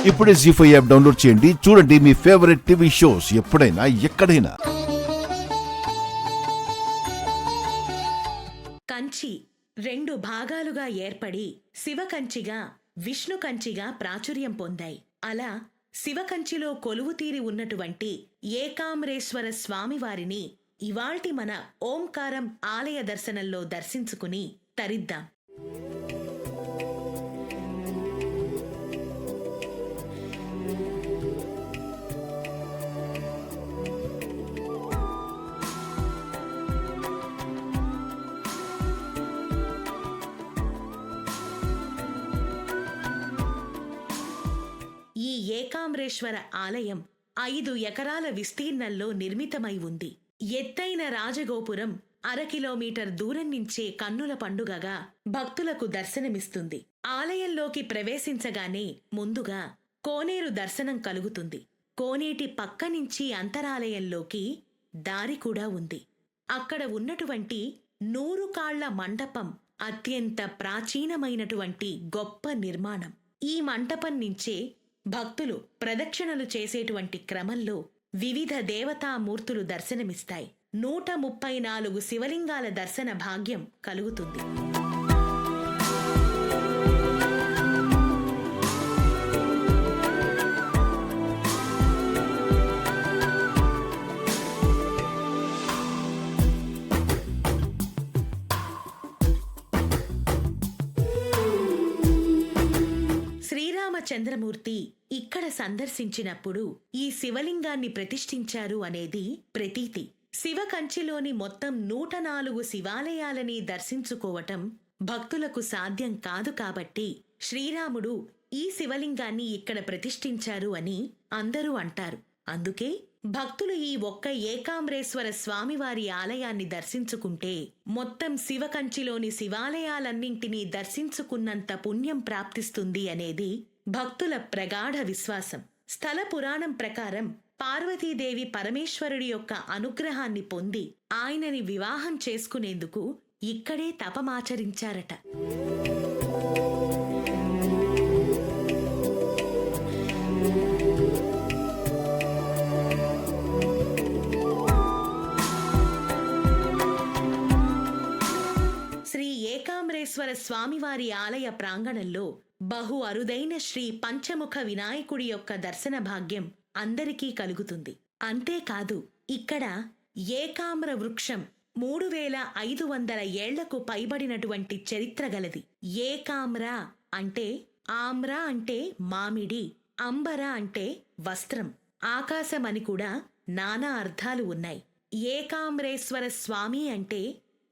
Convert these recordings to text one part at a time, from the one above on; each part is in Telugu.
ఇప్పుడే జీ5 యాప్ డౌన్లోడ్ చేయండి. చూడండి మీ ఫేవరెట్ టీవీ షోస్ ఎప్పుడైనా ఎక్కడైనా. కంచి రెండు భాగాలుగా ఏర్పడి శివకంచిగా విష్ణుకంచిగా ప్రాచుర్యం పొందాయి. అలా శివకంచిలో కొలువుతీరి ఉన్నటువంటి ఏకాంబరేశ్వర స్వామివారిని ఇవాల్టి మన ఓంకారం ఆలయ దర్శనంలో దర్శించుకుని తరిద్దాం. ఈ ఏకాంబరేశ్వర ఆలయం 5 ఎకరాల విస్తీర్ణంలో నిర్మితమై ఉంది. ఎత్తైన రాజగోపురం 1/2 కిలోమీటర్ దూరం నుంచే కన్నుల పండుగగా భక్తులకు దర్శనమిస్తుంది. ఆలయంలోకి ప్రవేశించగానే ముందుగా కోనేరు దర్శనం కలుగుతుంది. కోనేటి పక్క నుంచి అంతరాలయంలోకి దారి కూడా ఉంది. అక్కడ ఉన్నటువంటి 100 కాళ్ల మండపం అత్యంత ప్రాచీనమైనటువంటి గొప్ప నిర్మాణం. ఈ మంటపం నుంచే భక్తులు ప్రదక్షిణలు చేసేటువంటి క్రమంలో వివిధ దేవతామూర్తులు దర్శనమిస్తాయి. 134 శివలింగాల దర్శన భాగ్యం కలుగుతుంది. శ్రీరామచంద్రమూర్తి ఇక్కడ సందర్శించినప్పుడు ఈ శివలింగాన్ని ప్రతిష్ఠించారు అనేది ప్రతీతి. శివకంచిలోని మొత్తం 104 శివాలయాలని దర్శించుకోవటం భక్తులకు సాధ్యం కాదు కాబట్టి శ్రీరాముడు ఈ శివలింగాన్ని ఇక్కడ ప్రతిష్ఠించారు అని అందరూ అంటారు. అందుకే భక్తులు ఈ ఒక్క ఏకాంబరేశ్వర స్వామివారి ఆలయాన్ని దర్శించుకుంటే మొత్తం శివకంచిలోని శివాలయాలన్నింటినీ దర్శించుకున్నంత పుణ్యం ప్రాప్తిస్తుంది అనేది భక్తుల ప్రగాఢ విశ్వాసం. స్థల పురాణం ప్రకారం పార్వతీదేవి పరమేశ్వరుడి యొక్క అనుగ్రహాన్ని పొంది ఆయనని వివాహం చేసుకునేందుకు ఇక్కడే తపమాచరించారట. శ్రీ ఏకాంబరేశ్వర స్వామివారి ఆలయ ప్రాంగణంలో బహు అరుదైన శ్రీ పంచముఖ వినాయకుడి యొక్క దర్శన భాగ్యం అందరికీ కలుగుతుంది. అంతేకాదు ఇక్కడ ఏకామ్ర వృక్షం 3500 ఏళ్లకు పైబడినటువంటి చరిత్ర గలది. ఏకామ్ర అంటే ఆమ్ర అంటే మామిడి, అంబర అంటే వస్త్రం, ఆకాశం అని కూడా నానా అర్థాలు ఉన్నాయి. ఏకాంబరేశ్వర స్వామి అంటే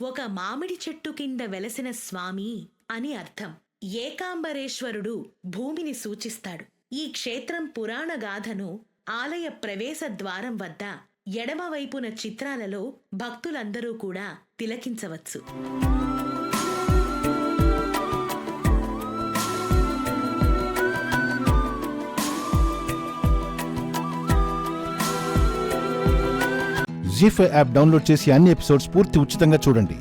ఒక మామిడి చెట్టు కింద వెలసిన స్వామి అని అర్థం. ఏకాంబరేశ్వరుడు భూమిని సూచిస్తాడు. ఈ క్షేత్రం పురాణ గాథను ఆలయ ప్రవేశ ద్వారం వద్ద ఎడమవైపున చిత్రాలలో భక్తులందరూ కూడా తిలకించవచ్చు. జీ5 యాప్ డౌన్లోడ్ చేసి అన్ని ఎపిసోడ్స్ పూర్తి ఉచితంగా చూడండి.